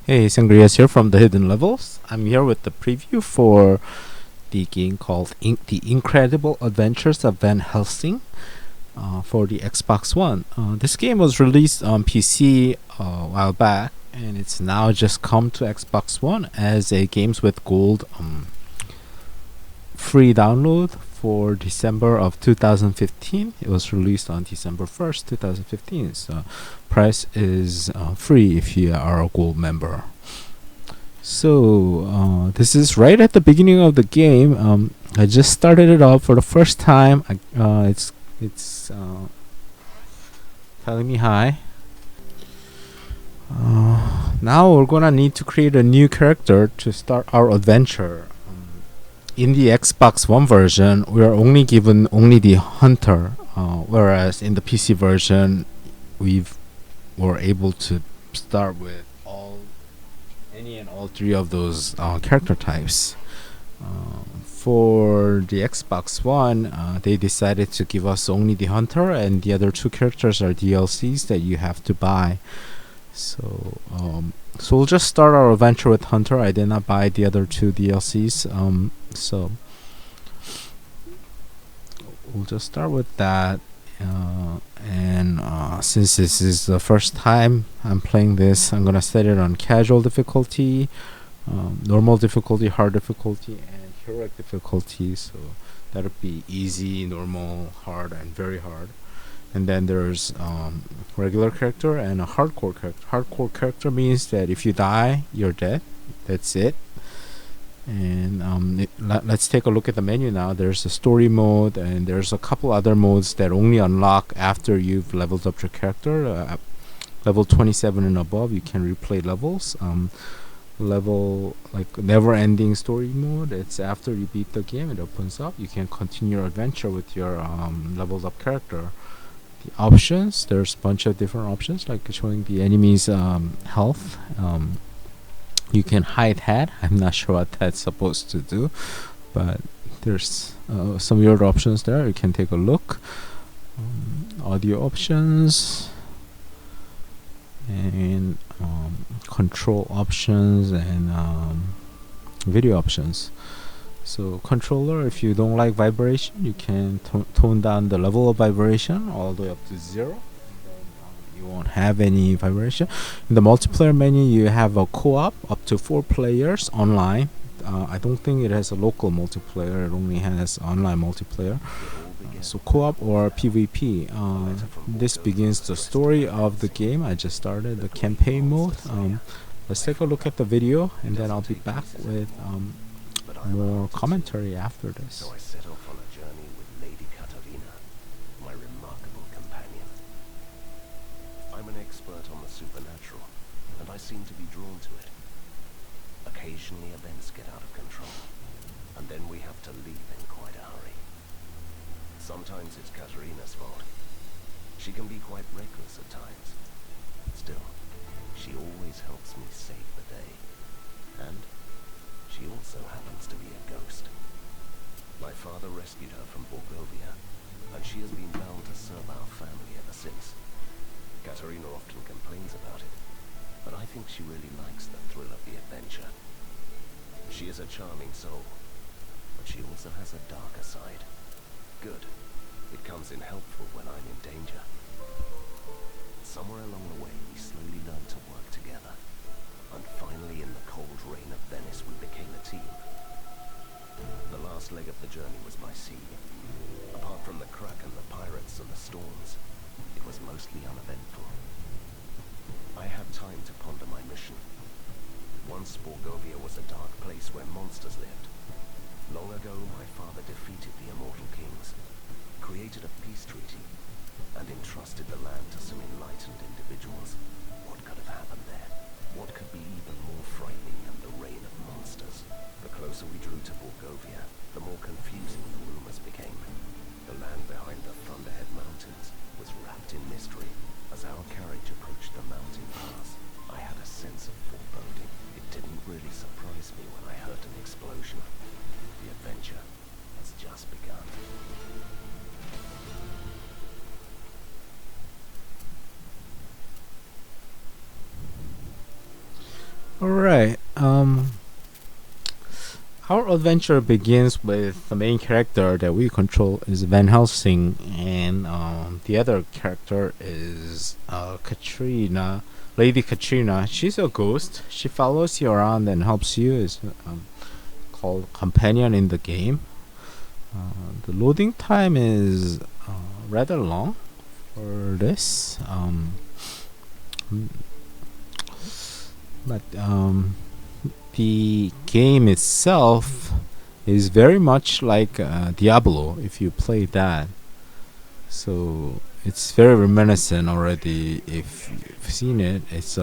Hey, Sangriaz here from the Hidden Levels. I'm here with the preview for the game called The Incredible Adventures of Van Helsing for the Xbox One. This game was released on PC a while back, and it's now just come to Xbox One as a Games with Gold free download for December of 2015. It was released on December 1st, 2015. So price is free if you are a gold member. So this is right at the beginning of the game. I just started it up for the first time. It's telling me hi. Now we're gonna need to create a new character to start our adventure. In the Xbox One version, we are only given only the hunter, whereas in the PC version, we were able to start with any and all three of those character types. For the Xbox One, they decided to give us only the hunter, and the other two characters are DLCs that you have to buy. So we'll just start our adventure with hunter. I did not buy the other two DLCs. So we'll just start with that. And since this is the first time I'm playing this, I'm gonna set it on casual difficulty, normal difficulty, hard difficulty, and heroic difficulty. So that'll be easy, normal, hard, and very hard. And then there's regular character and a hardcore character. Hardcore character means that if you die, you're dead. That's it. And let's take a look at the menu now. There's a story mode, and there's a couple other modes that only unlock after you've leveled up your character. Level 27 and above, you can replay levels. Level like never-ending story mode, it's after you beat the game, it opens up. You can continue your adventure with your leveled up character. The options, there's a bunch of different options, like showing the enemy's health. You can hide hat. I'm not sure what that's supposed to do, but there's some weird options there. You can take a look. Audio options and control options and video options. So controller, if you don't like vibration, you can tone down the level of vibration all the way up to 0. You won't have any vibration. In the multiplayer menu, you have a co-op up to 4 players online. I don't think it has a local multiplayer. It only has online multiplayer. So co-op or PvP. This begins the story of the game. I just started the campaign mode. Let's take a look at the video, and then I'll be back with more commentary after this. So I set off on a journey with Lady Katarina, my remarkable companion. I'm an expert on the supernatural, and I seem to be drawn to it. Occasionally events get out of control, and then we have to leave in quite a hurry. Sometimes it's Katarina's fault. She can be quite reckless at times. Still, she always helps me save the day. And she also happens to be a ghost. My father rescued her from Borgovia, and she has been bound to serve our family ever since. Katarina often complains about it, but I think she really likes the thrill of the adventure. She is a charming soul, but she also has a darker side. Good. It comes in helpful when I'm in danger. Somewhere along the way, we slowly learned to work together. And finally, in the cold rain of Venice, we became a team. The last leg of the journey was by sea. Apart from the Kraken, the pirates, and the storms, it was mostly uneventful. I had time to ponder my mission. Once Borgovia was a dark place where monsters lived. Long ago, my father defeated the immortal kings, created a peace treaty, and entrusted the land to some enlightened individuals. What could have happened there? What could be even more frightening than the reign of monsters? The closer we drew to Borgovia, the more confusing the rumors became. The land behind the Thunderhead Mountains was wrapped in mystery. As our carriage approached the mountain pass, I had a sense of foreboding. It didn't really surprise me when I heard an explosion. The adventure has just begun. Alright. Our adventure begins with the main character that we control is Van Helsing, and the other character is Katrina, Lady Katrina. She's a ghost. She follows you around and helps you. Is called companion in the game. The loading time is rather long for this. Mm, but the game itself is very much like Diablo if you play that. So it's very reminiscent already if you've seen it. It's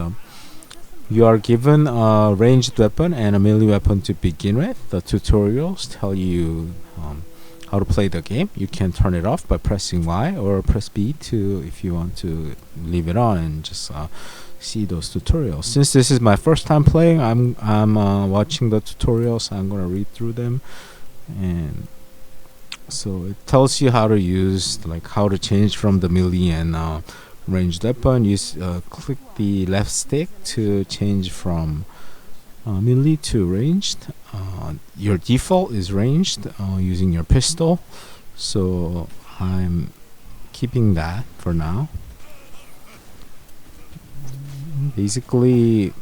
you are given a ranged weapon and a melee weapon to begin with. The tutorials tell you how to play the game. You can turn it off by pressing Y or press B to if you want to leave it on and just see those tutorials. Since this is my first time playing, I'm watching the tutorials. I'm gonna read through them, and so it tells you how to use, like how to change from the melee and ranged weapon. Use click the left stick to change from melee to ranged. Your default is ranged using your pistol, so I'm keeping that for now. Basically,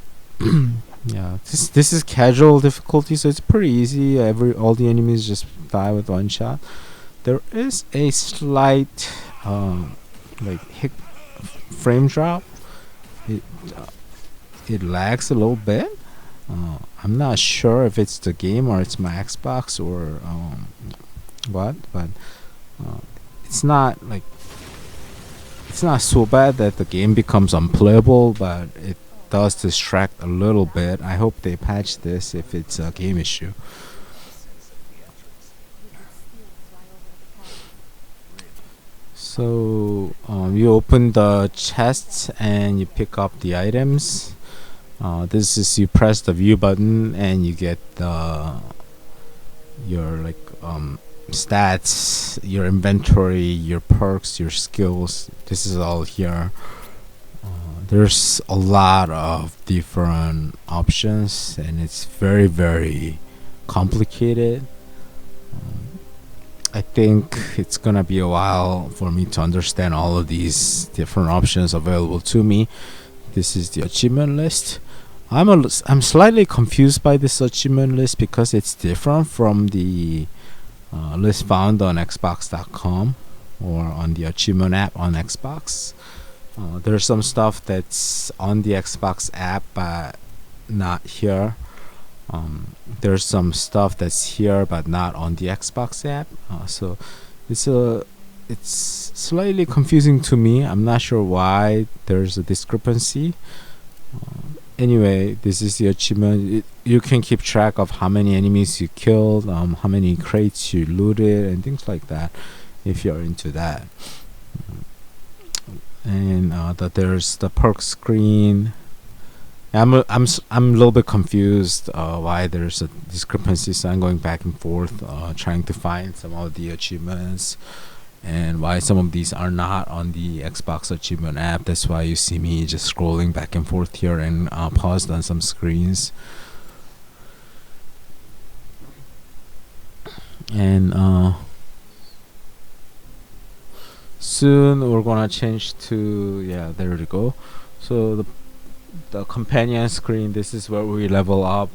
yeah, this is casual difficulty, so it's pretty easy. All the enemies just die with one shot. There is a slight like hit frame drop. It it lags a little bit. I'm not sure if it's the game or it's my Xbox or what, but it's not like it's not so bad that the game becomes unplayable, but it does distract a little bit. I hope they patch this if it's a game issue. So you open the chests and you pick up the items. This is you press the view button and you get your like stats, your inventory, your perks, your skills. This is all here. There's a lot of different options and it's very very complicated. I think it's gonna be a while for me to understand all of these different options available to me. This is the achievement list. I'm slightly confused by this achievement list because it's different from the list found on Xbox.com or on the achievement app on Xbox. There's some stuff that's on the Xbox app but not here. There's some stuff that's here but not on the Xbox app. So it's slightly confusing to me. I'm not sure why there's a discrepancy. Anyway, this is the achievement. You can keep track of how many enemies you killed, how many crates you looted, and things like that if you're into that. And there's the perk screen. I'm a little bit confused why there's a discrepancy, so I'm going back and forth trying to find some of the achievements and why some of these are not on the Xbox achievement app. That's why you see me just scrolling back and forth here and paused on some screens. And soon we're gonna change to, yeah, there we go. So the companion screen, this is where we level up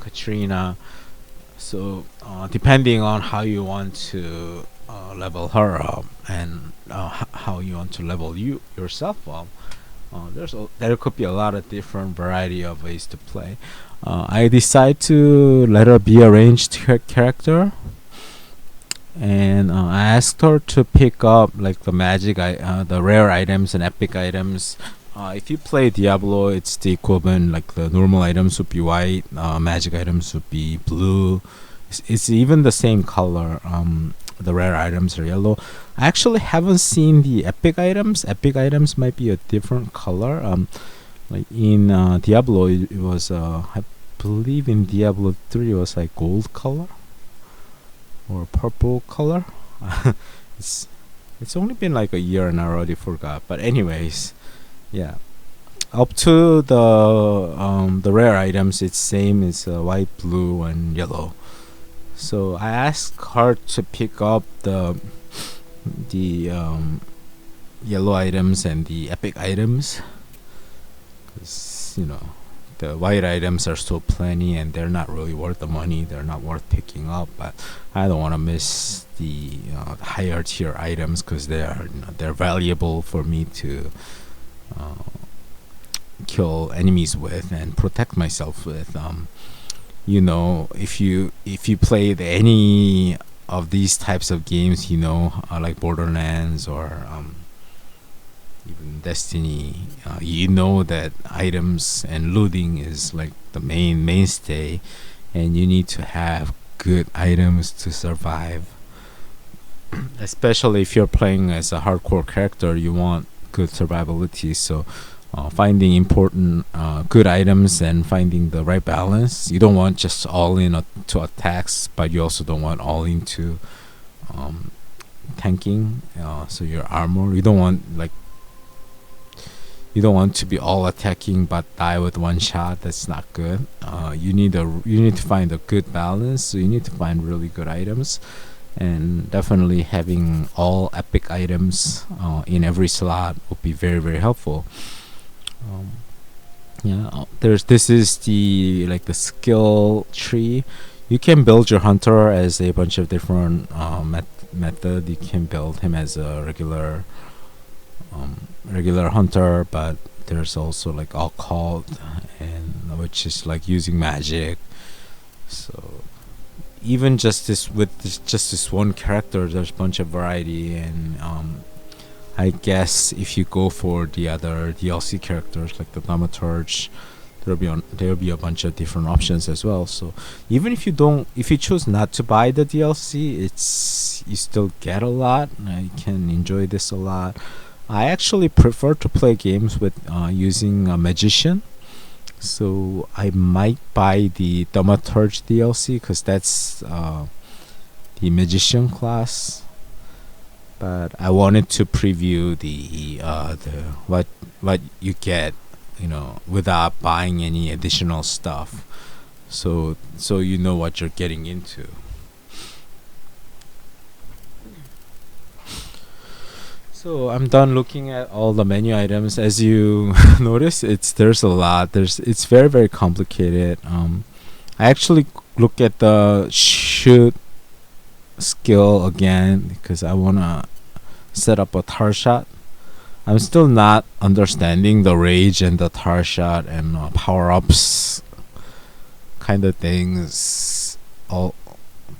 Katrina. So depending on how you want to level her up and how you want to level yourself up, there could be a lot of different variety of ways to play. I decide to let her be a ranged character, and I asked her to pick up like the the rare items and epic items. If you play Diablo, it's the equivalent, like the normal items would be white, magic items would be blue. It's even the same color. The rare items are yellow. I actually haven't seen the epic items. Epic items might be a different color. Like in Diablo, it was I believe in Diablo 3 it was like gold color or purple color. it's only been like a year and I already forgot. But anyways, yeah. up to the rare items, it's same as white, blue, and yellow. So I asked her to pick up the yellow items and the epic items, 'cause, the white items are so plenty and they're not really worth the money. They're not worth picking up. But I don't want to miss the higher tier items because they're valuable for me to uh, kill enemies with and protect myself with. If you played any of these types of games, like Borderlands or even Destiny, you know that items and looting is like the mainstay, and you need to have good items to survive. Especially if you're playing as a hardcore character, you want good survivability. So finding important good items and finding the right balance. You don't want just all in to attacks, but you also don't want all into tanking. So your armor, you don't want to be all attacking but die with one shot. That's not good. You need to find a good balance. So you need to find really good items, and definitely having all epic items in every slot would be very, very helpful. This is the skill tree. You can build your hunter as a bunch of different method. You can build him as a regular hunter, but there's also like occult, and which is like using magic. So even just this one character, there's a bunch of variety, and I guess if you go for the other DLC characters like the Thaumaturge, there'll be a bunch of different options as well. So even if you choose not to buy the DLC, you still get a lot. You can enjoy this a lot. I actually prefer to play games with using a magician. So I might buy the Thaumaturge DLC because that's the magician class. But I wanted to preview the what you get, without buying any additional stuff. So you know what you're getting into. So I'm done looking at all the menu items. As you notice, there's a lot. It's very, very complicated. I actually look at the shoot skill again because I wanna set up a tar shot. I'm still not understanding the rage and the tar shot and power ups kind of things all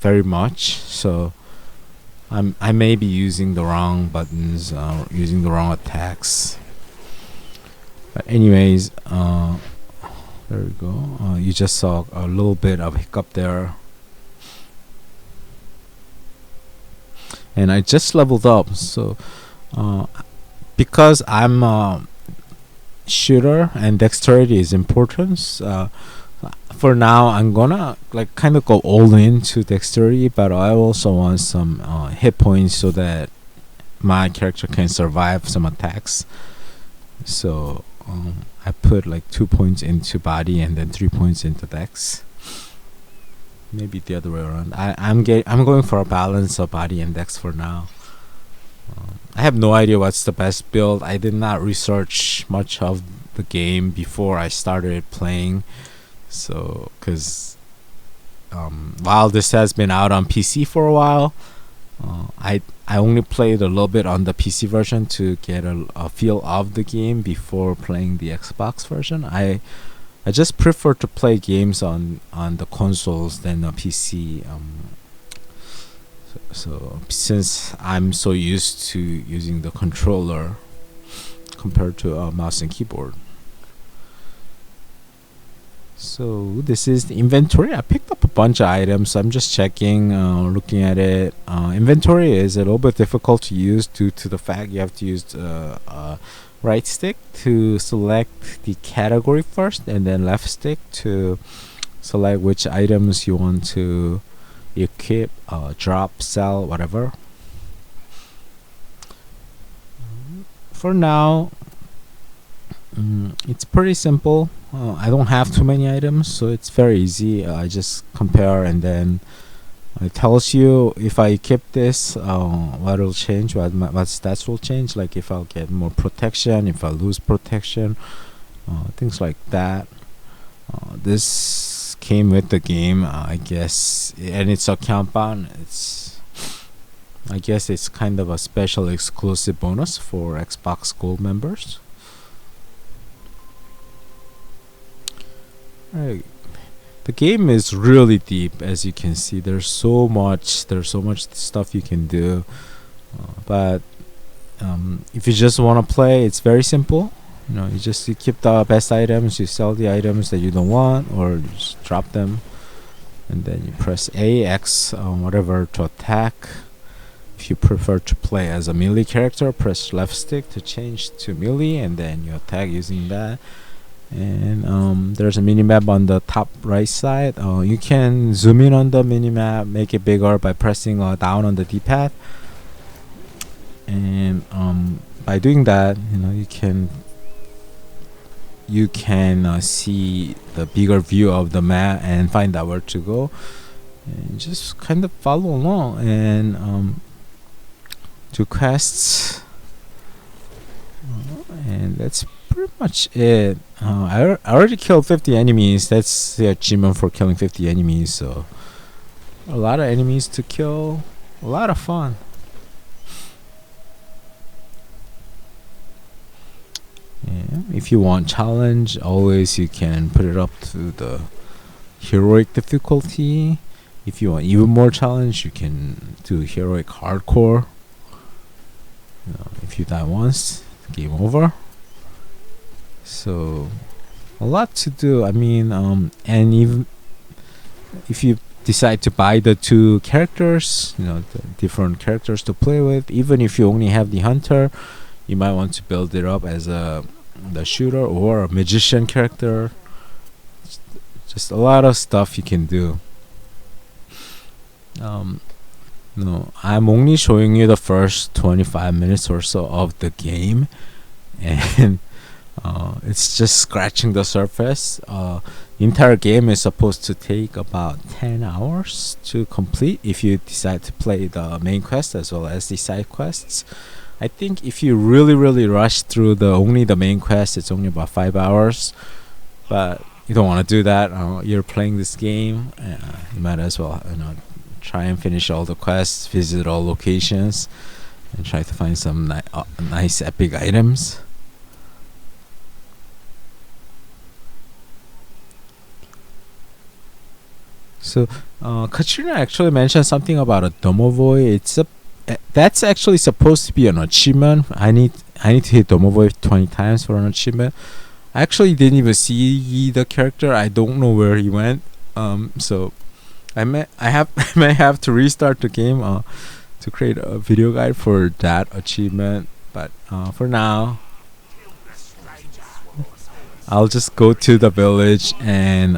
very much. So I may be using the wrong buttons, using the wrong attacks. But anyways, there we go. You just saw a little bit of hiccup there. And I just leveled up, so because I'm a shooter and dexterity is important. For now, I'm gonna kind of go all into dexterity, but I also want some hit points so that my character can survive some attacks. So I put 2 points into body and then 3 points into dex. Maybe the other way around. I'm going for a balance of body and dex for now. I have no idea what's the best build. I did not research much of the game before I started playing. So, because while this has been out on PC for a while, I only played a little bit on the PC version to get a feel of the game before playing the Xbox version. I just prefer to play games on the consoles than a PC. So since I'm so used to using the controller compared to a mouse and keyboard. So this is the inventory. I picked up a bunch of items. So I'm just checking, looking at it. Inventory is a little bit difficult to use due to the fact you have to use right stick to select the category first, and then left stick to select which items you want to equip, drop, sell, whatever. For now, It's pretty simple. I don't have too many items, so it's very easy. I just compare, and then it tells you if I keep this, what will change, what stats will change. Like if I'll get more protection, if I lose protection, things like that. This came with the game, I guess, and it's account bound. I guess it's kind of a special exclusive bonus for Xbox Gold members. Right. The game is really deep, as you can see. There's so much stuff you can do. But if you just want to play, it's very simple. You keep the best items, you sell the items that you don't want, or you just drop them, and then you press A, X, whatever to attack. If you prefer to play as a melee character, press left stick to change to melee, and then you attack using that. And there's a minimap on the top right side. You can zoom in on the minimap, make it bigger by pressing down on the D-pad, and by doing that, you can see the bigger view of the map and find out where to go, and just kind of follow along and do quests, and that's pretty much it. I already killed 50 enemies. That's the achievement for killing 50 enemies, so a lot of enemies to kill, a lot of fun. Yeah, if you want challenge, always you can put it up to the heroic difficulty. If you want even more challenge, you can do heroic hardcore. If you die once, game over. So a lot to do. I mean, and even if you decide to buy the two characters, the different characters to play with, even if you only have the hunter, you might want to build it up as the shooter or a magician character. Just a lot of stuff you can do. No, I'm only showing you the first 25 minutes or so of the game, and it's just scratching the surface. The entire game is supposed to take about 10 hours to complete if you decide to play the main quest as well as the side quests. I think if you really rush through only the main quest, it's only about 5 hours, but you don't want to do that. You're playing this game, you might as well try and finish all the quests, visit all locations, and try to find some nice epic items. So Katarina actually mentioned something about a domovoi. That's actually supposed to be an achievement. I need to hit domovoi 20 times for an achievement. I actually didn't even see the character. I don't know where he went. So I may have to restart the game to create a video guide for that achievement. But for now, I'll just go to the village and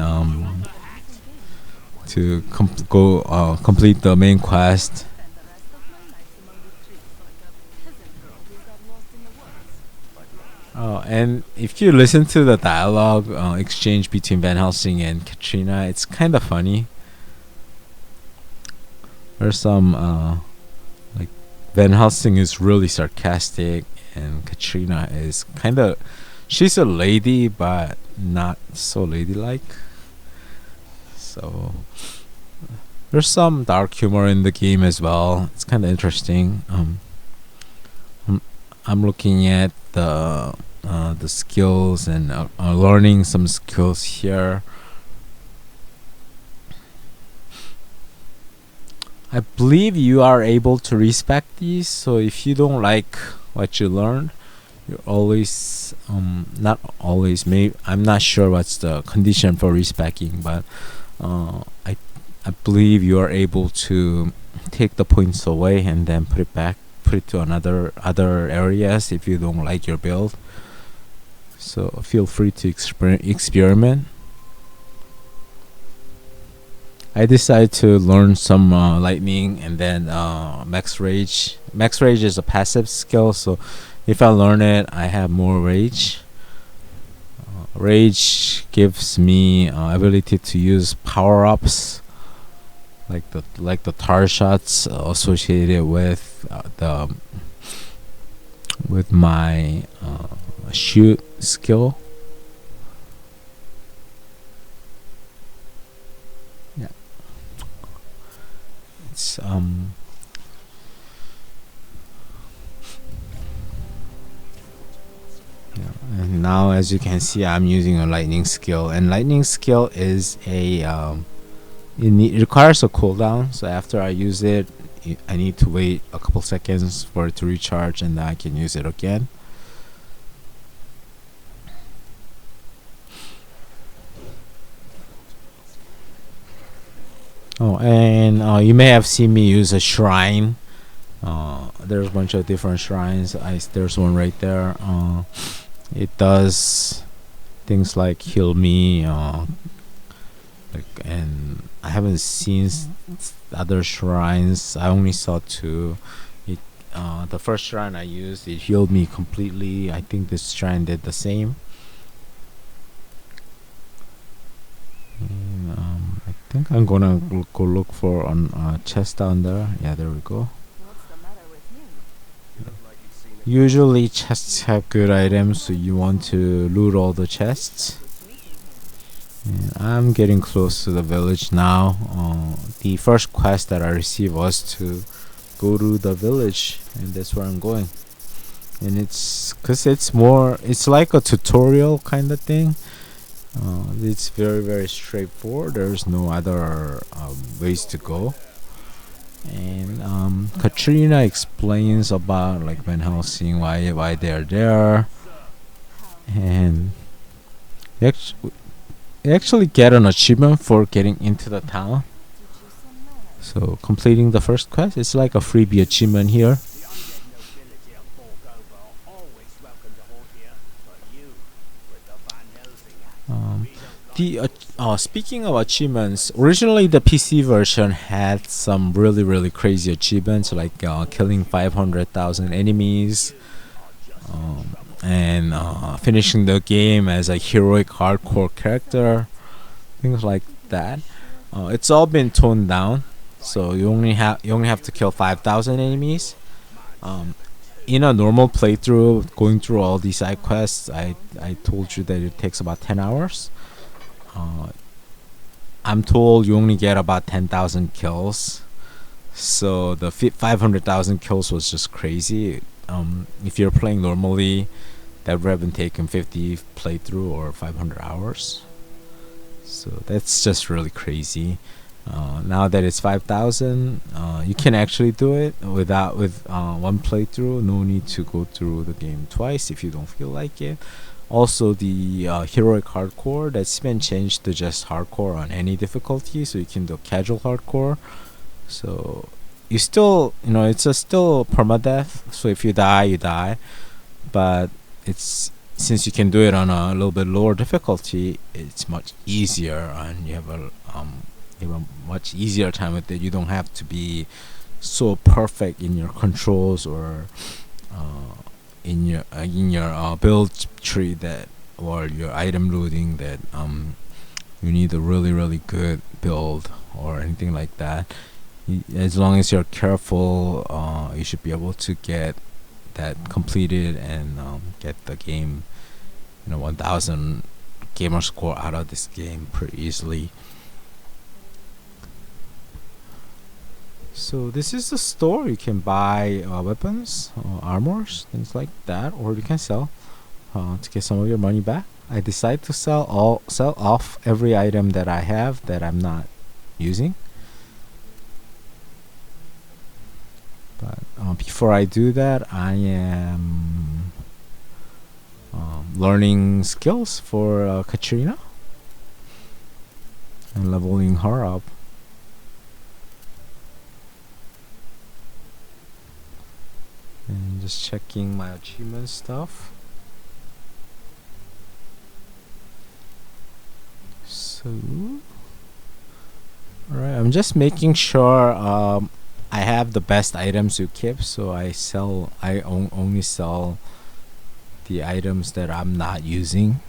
to complete the main quest. And if you listen to the dialogue exchange between Van Helsing and Katarina, it's kind of funny. There's some like Van Helsing is really sarcastic, and Katarina is she's a lady but not so ladylike. So there's some dark humor in the game as well. It's kind of interesting. I'm looking at the skills and learning some skills here. I believe you are able to respec these, so if you don't like what you learned, you're always not always, maybe I'm not sure what's the condition for respecing, but I believe you are able to take the points away and then put it to other areas if you don't like your build. So feel free to experiment. I decided to learn some lightning and then max rage. Max rage is a passive skill, so if I learn it, I have more rage. Rage gives me ability to use power-ups like the tar shots associated the with my shoot skill. Yeah, it's yeah. And now as you can see, I'm using a lightning skill, and lightning skill is it requires a cooldown. So after I use it, I need to wait a couple seconds for it to recharge, and then I can use it again. Oh, and you may have seen me use a shrine. There's a bunch of different shrines. There's one right there. It does things like heal me. And I haven't seen other shrines. I only saw two. It the first shrine I used, it healed me completely. I think this shrine did the same. And, I think I'm gonna go look for a chest down there. Yeah, there we go. Usually chests have good items, so you want to loot all the chests. And I'm getting close to the village now. The first quest that I received was to go to the village, and that's where I'm going. And it's like a tutorial kind of thing. It's very straightforward. There's no other ways to go. And Katarina explains about like Van Helsing, why they're there, and you actually get an achievement for getting into the town. So completing the first quest, it's like a freebie achievement here. The speaking of achievements, originally the PC version had some really crazy achievements like killing 500,000 enemies, and finishing the game as a heroic hardcore character, things like that. It's all been toned down, so you only have to kill 5,000 enemies. Um, in a normal playthrough, going through all these side quests, I told you that it takes about 10 hours. Uh, I'm told you only get about 10,000 kills. So the 500,000 kills was just crazy. If you're playing normally, that would have been taken 50 playthrough or 500 hours. So that's just really crazy. Now that it's 5,000, you can actually do it with one playthrough. No need to go through the game twice if you don't feel like it. Also, the heroic hardcore, that's been changed to just hardcore on any difficulty, so you can do casual hardcore. So you still, it's still permadeath. So if you die, you die. But it's since you can do it on a little bit lower difficulty, it's much easier, and you have a much easier time with it. You don't have to be so perfect in your controls or in your build tree that or your item loading that you need a really good build or anything like that. As long as you're careful, you should be able to get that completed and get the game, 1000 gamer score out of this game pretty easily. So this is the store. You can buy weapons, armors, things like that, or you can sell to get some of your money back. I decide to sell off every item that I have that I'm not using. But before I do that, I am learning skills for Katarina and leveling her up. And just checking my achievement stuff. So, alright, I'm just making sure I have the best items to keep. So I only sell the items that I'm not using.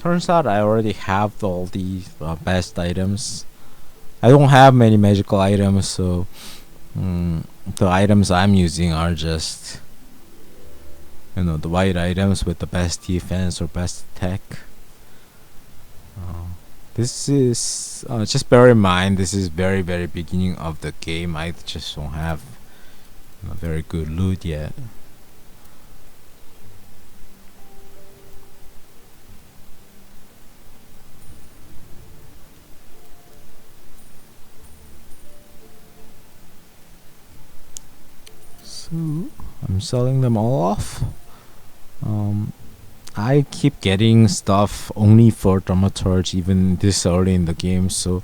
Turns out I already have all the best items. I don't have many magical items, so the items I'm using are just, you know, the white items with the best defense or best attack. This is just bear in mind, this is very beginning of the game. I just don't have very good loot yet. So I'm selling them all off. I keep getting stuff only for Dramaturge even this early in the game, so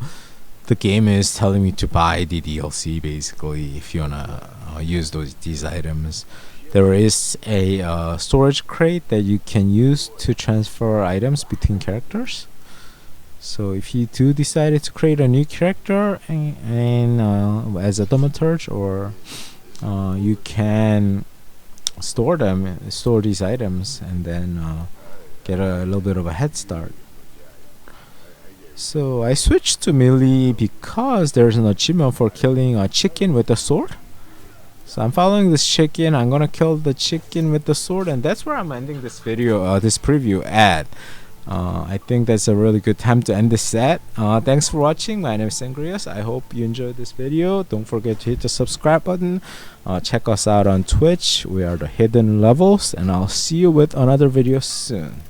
the game is telling me to buy the DLC basically if you wanna use these items. There is a storage crate that you can use to transfer items between characters. So if you do decide to create a new character and as a Dramaturge, or you can store these items and then get a little bit of a head start. So I switched to melee because there's an achievement for killing a chicken with a sword. So I'm following this chicken. I'm gonna kill the chicken with the sword, and that's where I'm ending this video, this preview at. I think that's a really good time to end this set. Thanks for watching. My name is Sangriaz. I hope you enjoyed this video. Don't forget to hit the subscribe button. Check us out on Twitch. We are the Hidden Levels, and I'll see you with another video soon.